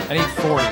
I need 40.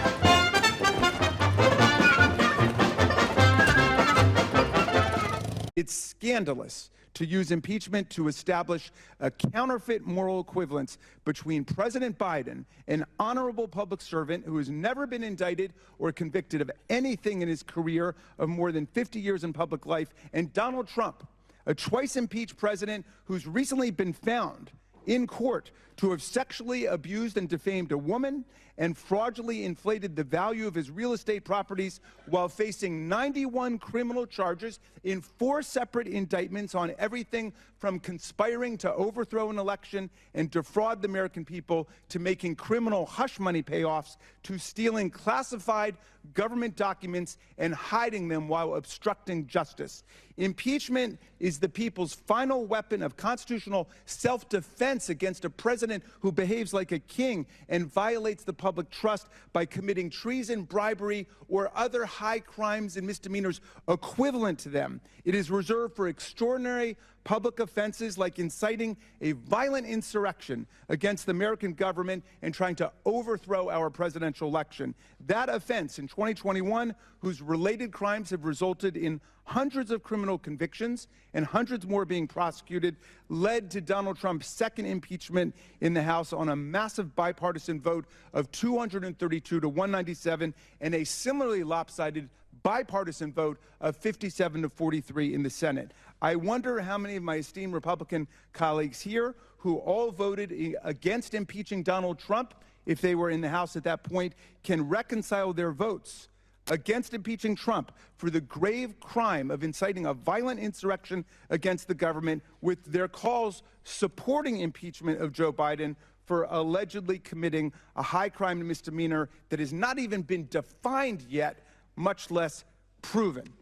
It's scandalous to use impeachment to establish a counterfeit moral equivalence between President Biden, an honorable public servant who has never been indicted or convicted of anything in his career of more than 50 years in public life, and Donald Trump, a twice impeached president who's recently been found in court to have sexually abused and defamed a woman and fraudulently inflated the value of his real estate properties while facing 91 criminal charges in 4 separate indictments on everything from conspiring to overthrow an election and defraud the American people to making criminal hush money payoffs to stealing classified government documents and hiding them while obstructing justice. Impeachment is the people's final weapon of constitutional self-defense against a president who behaves like a king and violates the public trust by committing treason, bribery, or other high crimes and misdemeanors equivalent to them. It is reserved for extraordinary public offenses like inciting a violent insurrection against the American government and trying to overthrow our presidential election. That offense in 2021, whose related crimes have resulted in hundreds of criminal convictions and hundreds more being prosecuted, led to Donald Trump's second impeachment in the House on a massive bipartisan vote of 232 to 197 and a similarly lopsided bipartisan vote of 57 to 43 in the Senate. I wonder how many of my esteemed Republican colleagues here who all voted against impeaching Donald Trump, if they were in the House at that point, can reconcile their votes against impeaching Trump for the grave crime of inciting a violent insurrection against the government with their calls supporting impeachment of Joe Biden for allegedly committing a high crime and misdemeanor that has not even been defined yet, much less proven.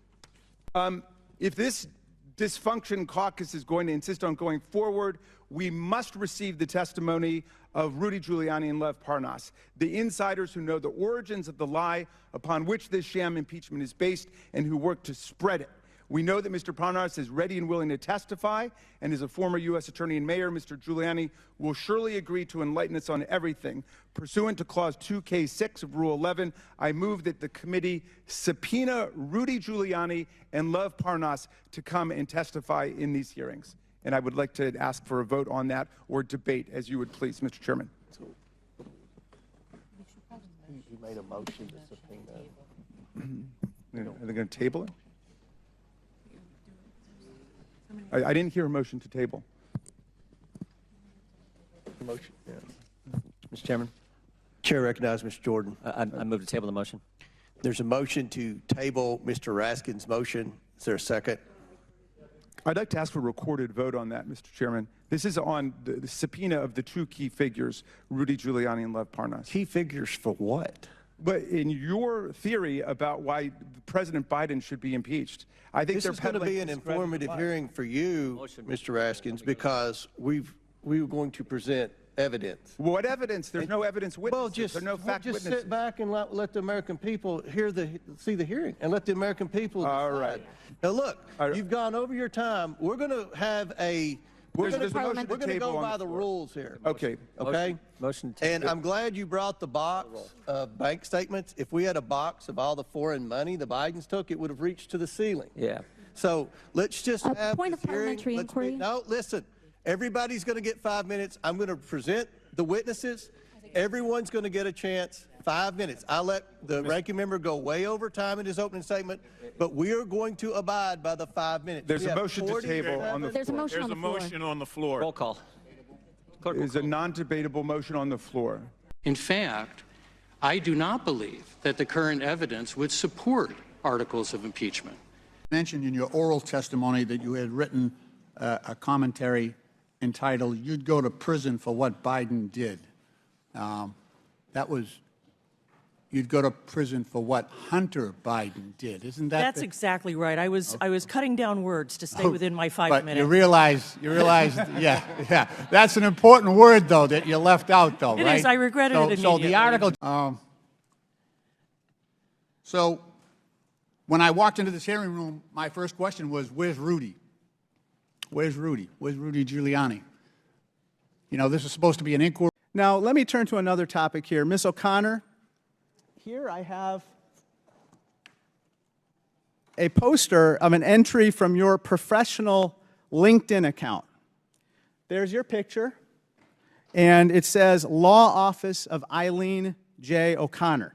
If this dysfunction caucus is going to insist on going forward, we must receive the testimony of Rudy Giuliani and Lev Parnas, the insiders who know the origins of the lie upon which this sham impeachment is based and who work to spread it. We know that Mr. Parnas is ready and willing to testify, and as a former U.S. attorney and mayor, Mr. Giuliani will surely agree to enlighten us on everything. Pursuant to Clause 2K6 of Rule 11, I move that the committee subpoena Rudy Giuliani and Lev Parnas to come and testify in these hearings. And I would like to ask for a vote on that or debate, as you would please, Mr. Chairman. You made a motion to subpoena. Are they going to table it? I didn't hear a motion to table. Motion, yeah. Mr. Chairman. Chair recognizes Mr. Jordan. I move to table the motion. There's a motion to table Mr. Raskin's motion. Is there a second? I'd like to ask for a recorded vote on that, Mr. Chairman. This is on the subpoena of the 2 key figures, Rudy Giuliani and Lev Parnas. Key figures for what? But in your theory about why President Biden should be impeached, I think this is going to be an informative hearing for you, Mr. Raskins, because we were going to present evidence. What evidence? There's no evidence witnesses. Well, just, there are no fact just witnesses. sit back and let the American people see the hearing and let the American people decide. All right. Now, look, you've gone over your time. We're going to have a We're going to go by the rules here. Okay. Okay? Motion and I'm glad you brought the box of bank statements. If we had a box of all the foreign money the Bidens took, it would have reached to the ceiling. Yeah. So let's just have point of parliamentary inquiry. No, listen. Everybody's going to get 5 minutes. I'm going to present the witnesses. Everyone's going to get a chance. 5 minutes. I'll let the ranking member go way over time in his opening statement, but we are going to abide by the 5 minutes. There's a motion to table on the floor. There's a motion on the floor. Roll call. There's a non-debatable motion on the floor. In fact, I do not believe that the current evidence would support articles of impeachment. You mentioned in your oral testimony that you had written a commentary entitled, "You'd Go to Prison for What Biden Did." That was, you'd go to prison for what Hunter Biden did. Isn't that? That's exactly right. I was cutting down words to stay within my 5 but minutes. you realize, yeah. That's an important word, though, that you left out, though, It right? is. I regretted it So the immediately. article. So When I walked into this hearing room, my first question was, where's Rudy? Where's Rudy? Where's Rudy Giuliani? You know, this is supposed to be an inquiry. Now, let me turn to another topic here. Ms. O'Connor, here I have a poster of an entry from your professional LinkedIn account. There's your picture, and it says, Law Office of Eileen J. O'Connor.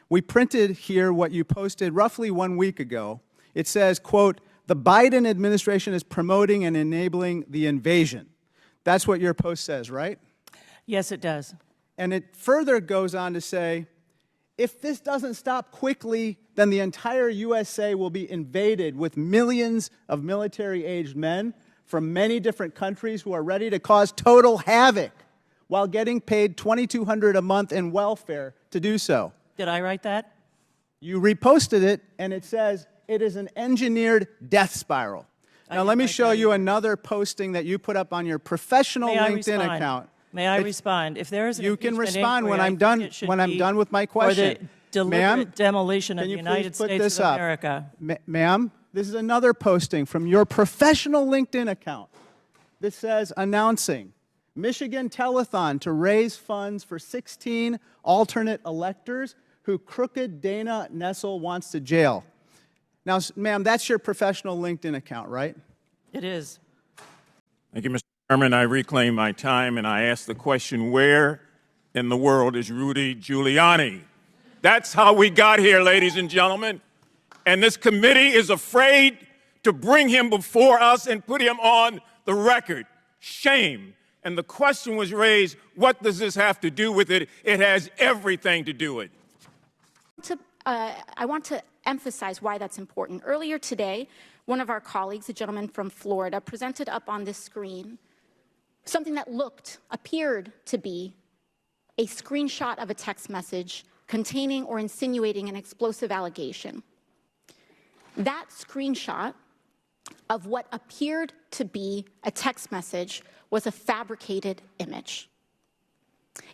We printed here what you posted roughly 1 week ago. It says, quote, the Biden administration is promoting and enabling the invasion. That's what your post says, right? Yes, it does. And it further goes on to say, if this doesn't stop quickly, then the entire USA will be invaded with millions of military-aged men from many different countries who are ready to cause total havoc while getting paid $2,200 a month in welfare to do so. Did I write that? You reposted it, and it says it is an engineered death spiral. Now, let me show you another posting that you put up on your professional LinkedIn account. May I respond? If there is an You can impeachment respond inquiry, when I I'm think done. it should When I'm be done with my question, for the deliberate demolition of can the you United please put States this of up? America. Ma'am, this is another posting from your professional LinkedIn account. This says, announcing Michigan telethon to raise funds for 16 alternate electors who crooked Dana Nessel wants to jail. Now, ma'am, that's your professional LinkedIn account, right? It is. Thank you, Mr. Chairman. I reclaim my time and I ask the question, where in the world is Rudy Giuliani? That's how we got here, ladies and gentlemen. And this committee is afraid to bring him before us and put him on the record. Shame. And the question was raised, what does this have to do with it? It has everything to do with it. I want to emphasize why that's important. Earlier today, one of our colleagues, a gentleman from Florida, presented up on this screen something that appeared to be a screenshot of a text message containing or insinuating an explosive allegation. That screenshot of what appeared to be a text message was a fabricated image.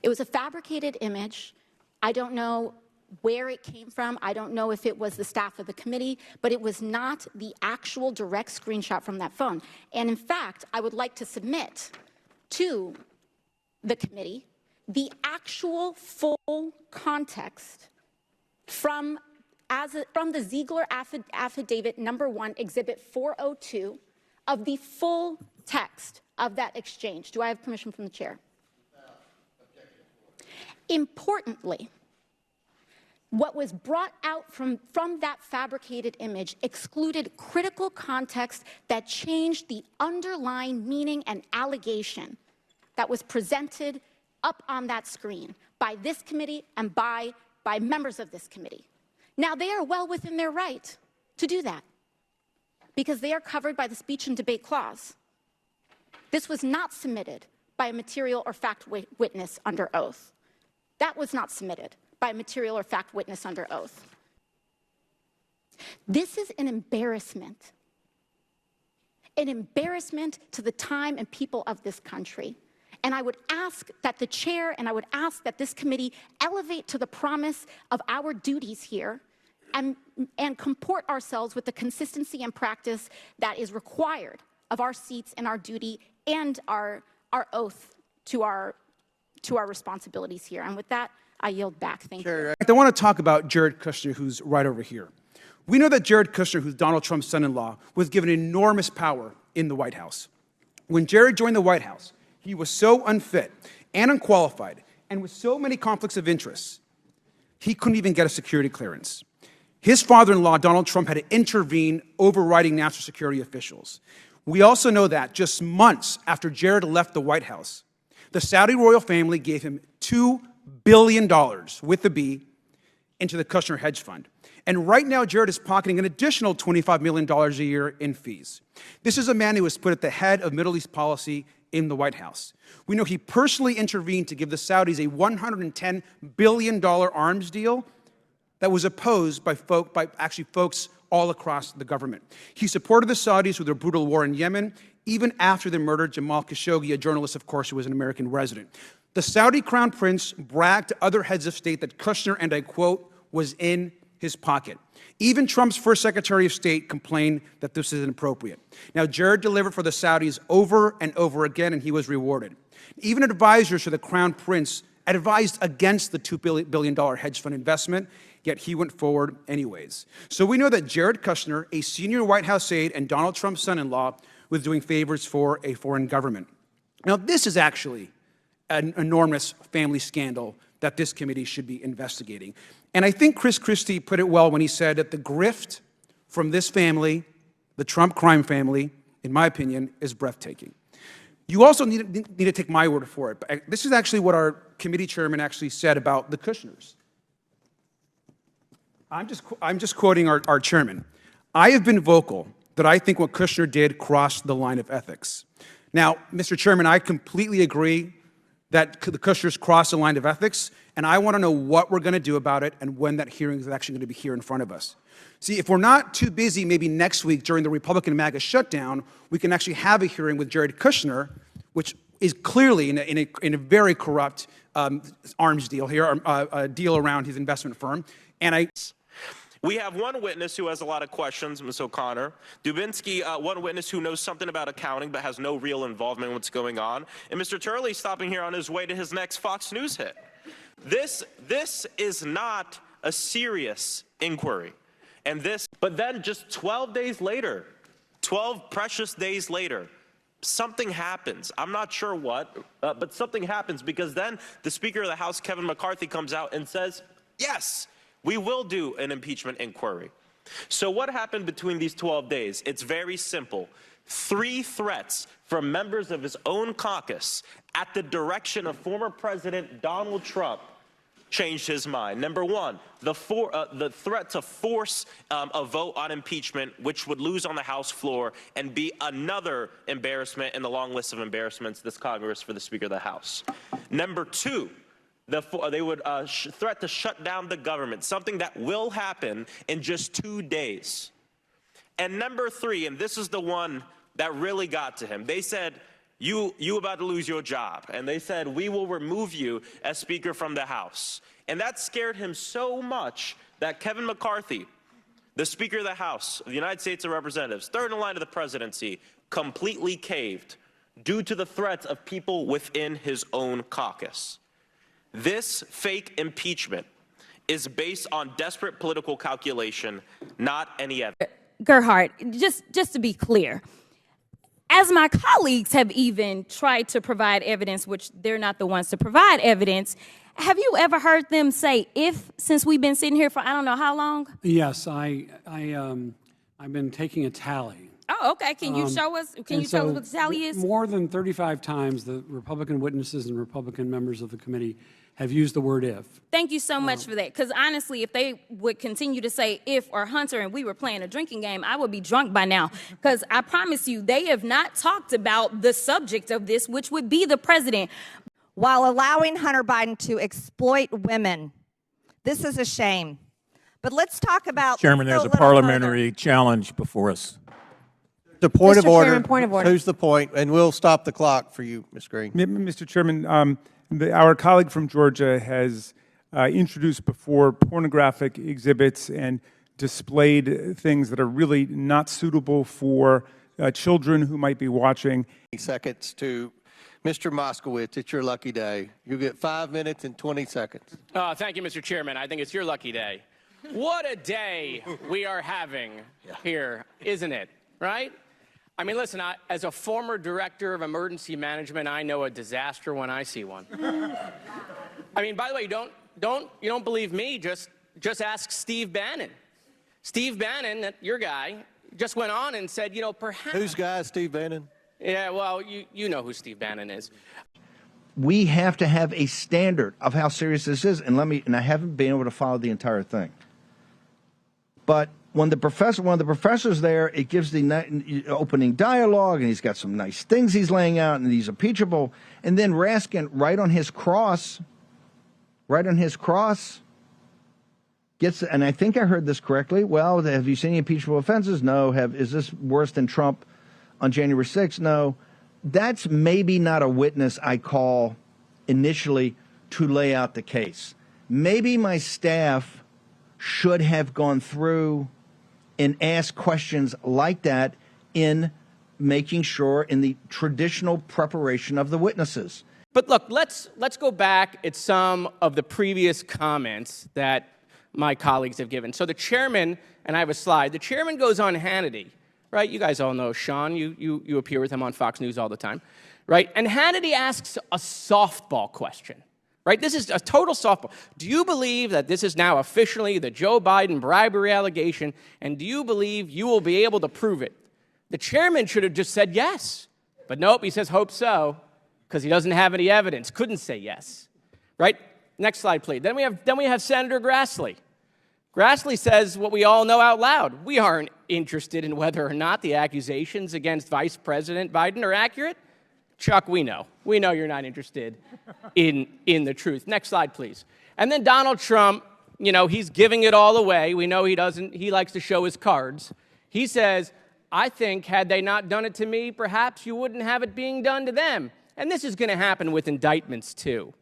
It was a fabricated image. I don't know where it came from. I don't know if it was the staff of the committee, but it was not the actual direct screenshot from that phone. And in fact, I would like to submit to the committee the actual full context from the Ziegler Affidavit number 1, Exhibit 402, of the full text of that exchange. Do I have permission from the chair? Importantly, what was brought out from that fabricated image excluded critical context that changed the underlying meaning and allegation that was presented up on that screen by this committee and by members of this committee. Now, they are well within their right to do that because they are covered by the speech and debate clause. This was not submitted by a material or fact witness under oath. That was not submitted by a material or fact witness under oath. This is an embarrassment to the time and people of this country. And I would ask that the chair and I would ask that this committee elevate to the promise of our duties here and comport ourselves with the consistency and practice that is required of our seats and our duty and our oath to our responsibilities here. And with that, I yield back. Thank you. I want to talk about Jared Kushner, who's right over here. We know that Jared Kushner, who's Donald Trump's son-in-law, was given enormous power in the White House. When Jared joined the White House, he was so unfit and unqualified and with so many conflicts of interest, he couldn't even get a security clearance. His father-in-law, Donald Trump, had to intervene, overriding national security officials. We also know that just months after Jared left the White House, the Saudi royal family gave him $2 billion, with a B, into the Kushner hedge fund. And right now, Jared is pocketing an additional $25 million a year in fees. This is a man who was put at the head of Middle East policy in the White House. We know he personally intervened to give the Saudis a $110 billion arms deal that was opposed by folks all across the government. He supported the Saudis with their brutal war in Yemen, even after they murdered Jamal Khashoggi, a journalist, of course, who was an American resident. The Saudi crown prince bragged to other heads of state that Kushner, and I quote, was in his pocket. Even Trump's first Secretary of State complained that this is inappropriate. Now, Jared delivered for the Saudis over and over again, and he was rewarded. Even advisors to the Crown Prince advised against the $2 billion hedge fund investment, yet he went forward anyways. So we know that Jared Kushner, a senior White House aide and Donald Trump's son-in-law, was doing favors for a foreign government. Now, this is actually an enormous family scandal that this committee should be investigating. And I think Chris Christie put it well when he said that the grift from this family, the Trump crime family, in my opinion, is breathtaking. You also need to take my word for it. But this is actually what our committee chairman actually said about the Kushners. I'm just quoting our chairman. I have been vocal that I think what Kushner did crossed the line of ethics. Now, Mr. Chairman, I completely agree that the Kushners crossed the line of ethics, and I want to know what we're going to do about it and when that hearing is actually going to be here in front of us. See, if we're not too busy, maybe next week during the Republican MAGA shutdown, we can actually have a hearing with Jared Kushner, which is clearly in a very corrupt arms deal here, a deal around his investment firm. And we have one witness who has a lot of questions, Ms. O'Connor. Dubinsky, one witness who knows something about accounting but has no real involvement in what's going on. And Mr. Turley stopping here on his way to his next Fox News hit. This is not a serious inquiry. But then just 12 days later, 12 precious days later, something happens. I'm not sure what, but something happens because then the Speaker of the House, Kevin McCarthy, comes out and says, yes, we will do an impeachment inquiry. So what happened between these 12 days? It's very simple. 3 threats from members of his own caucus at the direction of former President Donald Trump changed his mind. Number one, the threat to force a vote on impeachment, which would lose on the House floor and be another embarrassment in the long list of embarrassments this Congress for the Speaker of the House. Number two, they would threat to shut down the government, something that will happen in just 2 days. And number three, and this is the one that really got to him, they said, you about to lose your job. And they said, we will remove you as Speaker from the House. And that scared him so much that Kevin McCarthy, the Speaker of the House of the United States of Representatives, third in line of the presidency, completely caved due to the threats of people within his own caucus. This fake impeachment is based on desperate political calculation, not any evidence. Gerhardt, just to be clear, as my colleagues have even tried to provide evidence, which they're not the ones to provide evidence, have you ever heard them say if, since we've been sitting here for I don't know how long? Yes, I've been taking a tally. Oh, okay. Can you show us? Can you tell us what the tally is? More than 35 times, the Republican witnesses and Republican members of the committee have used the word if. Thank you so much for that. Because honestly, if they would continue to say if or Hunter and we were playing a drinking game, I would be drunk by now. Because I promise you, they have not talked about the subject of this, which would be the president. While allowing Hunter Biden to exploit women. This is a shame. But let's talk about... Chairman, there's a parliamentary challenge before us. The point Mr. of order. Chairman, point of order. Who's the point? And we'll stop the clock for you, Ms. Green. Mr. Chairman, our colleague from Georgia has introduced before pornographic exhibits and displayed things that are really not suitable for children who might be watching. Seconds to Mr. Moskowitz. It's your lucky day. You get 5 minutes and 20 seconds. Thank you, Mr. Chairman. I think it's your lucky day. What a day we are having here, isn't it? Right? I mean, listen, as a former director of emergency management, I know a disaster when I see one. I mean, by the way, you don't believe me, just ask Steve Bannon. Steve Bannon, your guy, just went on and said, you know, perhaps... Whose guy is Steve Bannon? Yeah, well, you know who Steve Bannon is. We have to have a standard of how serious this is, and I haven't been able to follow the entire thing. But when one of the professors there, it gives the opening dialogue, and he's got some nice things he's laying out, and he's impeachable. And then Raskin, right on his cross, gets, and I think I heard this correctly. Well, have you seen any impeachable offenses? No. Is this worse than Trump on January 6th? No. That's maybe not a witness I call initially to lay out the case. Maybe my staff should have gone through and asked questions like that in making sure in the traditional preparation of the witnesses. But look, let's go back at some of the previous comments that my colleagues have given. So the chairman, and I have a slide, the chairman goes on Hannity, right? You guys all know Sean. You appear with him on Fox News all the time, right? And Hannity asks a softball question, right? This is a total softball. Do you believe that this is now officially the Joe Biden bribery allegation, and do you believe you will be able to prove it? The chairman should have just said yes, but nope, he says hope so, because he doesn't have any evidence, couldn't say yes, right? Next slide, please. Then we have Senator Grassley. Grassley says what we all know out loud. We aren't interested in whether or not the accusations against Vice President Biden are accurate. Chuck, we know. We know you're not interested in the truth. Next slide, please. And then Donald Trump, you know, he's giving it all away. We know he doesn't. He likes to show his cards. He says, I think had they not done it to me, perhaps you wouldn't have it being done to them. And this is going to happen with indictments, too.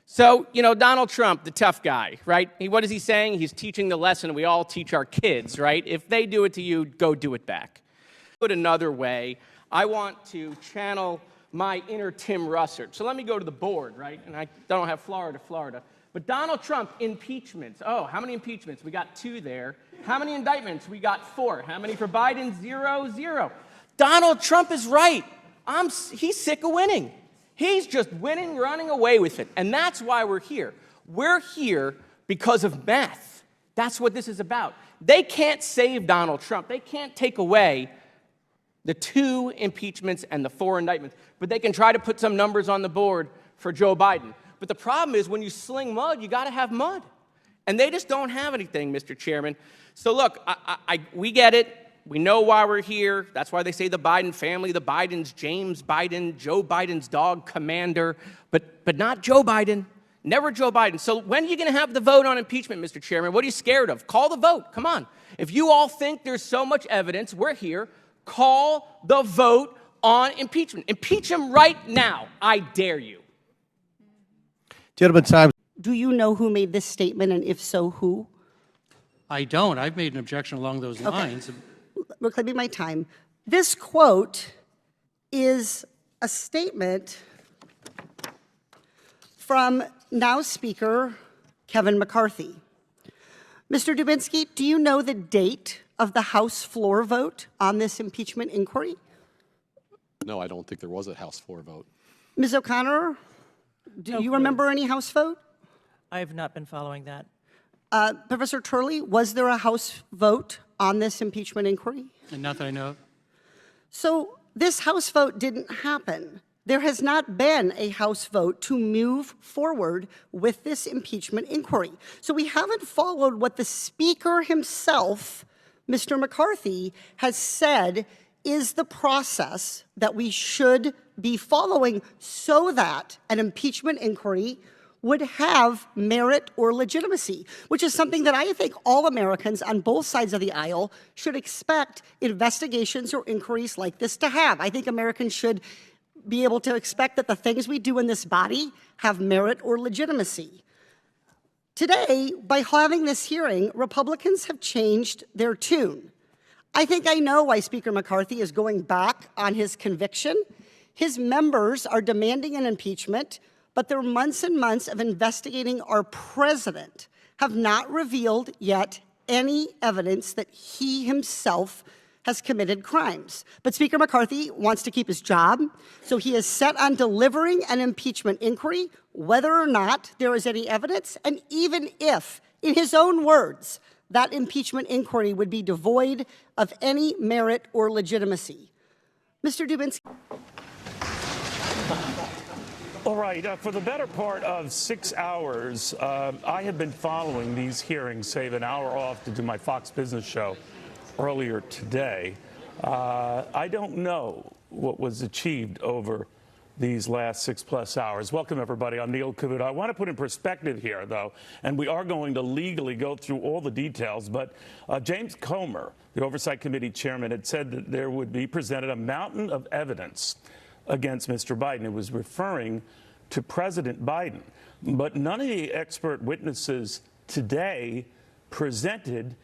So, you know, Donald Trump, the tough guy, right? What is he saying? He's teaching the lesson we all teach our kids, right? If they do it to you, go do it back. Put another way, I want to channel my inner Tim Russert. So let me go to the board, right? And I don't have Florida. But Donald Trump, impeachments. Oh, how many impeachments? We got 2 there. How many indictments? We got 4. How many for Biden? 0. Donald Trump is right. He's sick of winning. He's just winning, running away with it. And that's why we're here. We're here because of math. That's what this is about. They can't save Donald Trump. They can't take away the 2 impeachments and the 4 indictments. But they can try to put some numbers on the board for Joe Biden. But the problem is when you sling mud, you got to have mud. And they just don't have anything, Mr. Chairman. So look, we get it. We know why we're here. That's why they say the Biden family, the Bidens, James Biden, Joe Biden's dog, Commander, but not Joe Biden. Never Joe Biden. So when are you going to have the vote on impeachment, Mr. Chairman? What are you scared of? Call the vote. Come on. If you all think there's so much evidence, we're here. Call the vote on impeachment. Impeach him right now. I dare you. Gentleman, time. Do you know who made this statement, and if so, who? I don't. I've made an objection along those lines. Look, let me my time. This quote is a statement from now Speaker Kevin McCarthy. Mr. Dubinsky, do you know the date of the House floor vote on this impeachment inquiry? No, I don't think there was a House floor vote. Ms. O'Connor, do you remember any House vote? I have not been following that. Professor Turley, was there a House vote on this impeachment inquiry? And not that I know of. So this House vote didn't happen. There has not been a House vote to move forward with this impeachment inquiry. So we haven't followed what the Speaker himself, Mr. McCarthy, has said is the process that we should be following so that an impeachment inquiry would have merit or legitimacy, which is something that I think all Americans on both sides of the aisle should expect investigations or inquiries like this to have. I think Americans should be able to expect that the things we do in this body have merit or legitimacy. Today, by having this hearing, Republicans have changed their tune. I think I know why Speaker McCarthy is going back on his conviction. His members are demanding an impeachment, but their months and months of investigating our president have not revealed yet any evidence that he himself has committed crimes. But Speaker McCarthy wants to keep his job, so he is set on delivering an impeachment inquiry, whether or not there is any evidence, and even if, in his own words, that impeachment inquiry would be devoid of any merit or legitimacy. Mr. Dubinsky. All right. For the better part of 6 hours, I have been following these hearings, save an hour off to do my Fox Business show earlier today. I don't know what was achieved over these last 6+ hours. Welcome, everybody. I'm Neil Cavuto. I want to put in perspective here, though, and we are going to legally go through all the details, but James Comer, the Oversight Committee chairman, had said that there would be presented a mountain of evidence against Mr. Biden. It was referring to President Biden. But none of the expert witnesses today presented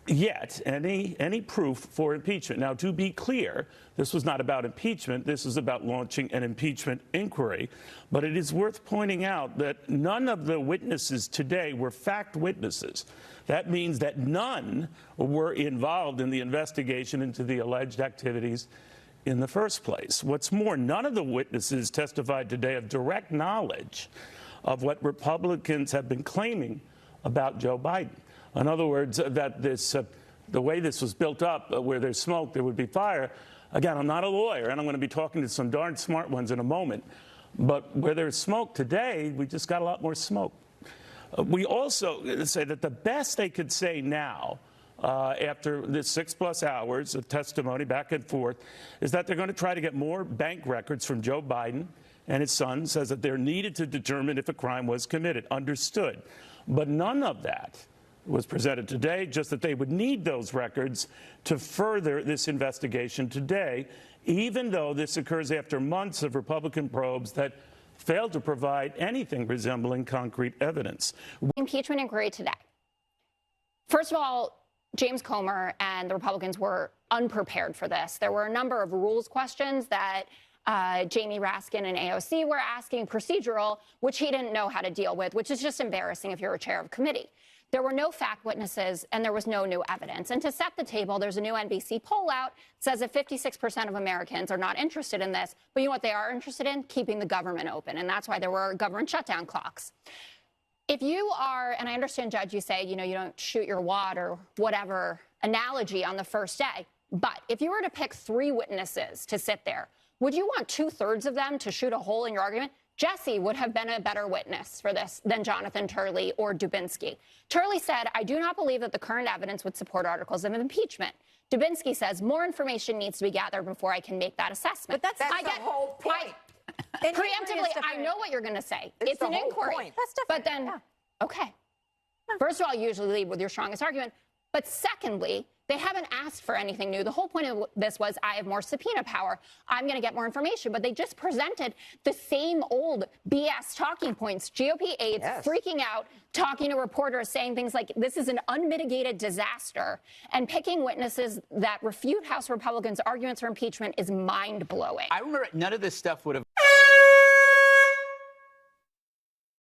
yet any proof for impeachment. Now, to be clear, this was not about impeachment. This was about launching an impeachment inquiry. But it is worth pointing out that none of the witnesses today were fact witnesses. That means that none were involved in the investigation into the alleged activities in the first place. What's more, none of the witnesses testified today of direct knowledge of what Republicans have been claiming about Joe Biden. In other words, that the way this was built up, where there's smoke, there would be fire. Again, I'm not a lawyer, and I'm going to be talking to some darn smart ones in a moment. But where there's smoke today, we just got a lot more smoke. We also say that the best they could say now, after this 6+ hours of testimony back and forth, is that they're going to try to get more bank records from Joe Biden and his son. Says that they're needed to determine if a crime was committed. Understood. But none of that was presented today, just that they would need those records to further this investigation today, even though this occurs after months of Republican probes that failed to provide anything resembling concrete evidence. Impeachment inquiry today. First of all, James Comer and the Republicans were unprepared for this. There were a number of rules questions that Jamie Raskin and AOC were asking, procedural, which he didn't know how to deal with, which is just embarrassing if you're a chair of a committee. There were no fact witnesses, and there was no new evidence. And to set the table, there's a new NBC poll out that says that 56% of Americans are not interested in this. But you know what they are interested in? Keeping the government open. And that's why there were government shutdown clocks. If you are, and I understand, Judge, you say, you know, you don't shoot your wad or whatever analogy on the first day. But if you were to pick 3 witnesses to sit there, would you want 2/3 of them to shoot a hole in your argument? Jesse would have been a better witness for this than Jonathan Turley or Dubinsky. Turley said, I do not believe that the current evidence would support articles of impeachment. Dubinsky says more information needs to be gathered before I can make that assessment. But that's the whole point. Preemptively, I know what you're going to say. It's an inquiry. Point. That's different. But then, okay. First of all, you usually lead with your strongest argument. But secondly, they haven't asked for anything new. The whole point of this was, I have more subpoena power. I'm going to get more information. But they just presented the same old BS talking points. GOP aides freaking out, talking to reporters, saying things like, this is an unmitigated disaster. And picking witnesses that refute House Republicans' arguments for impeachment is mind-blowing. I remember none of this stuff would have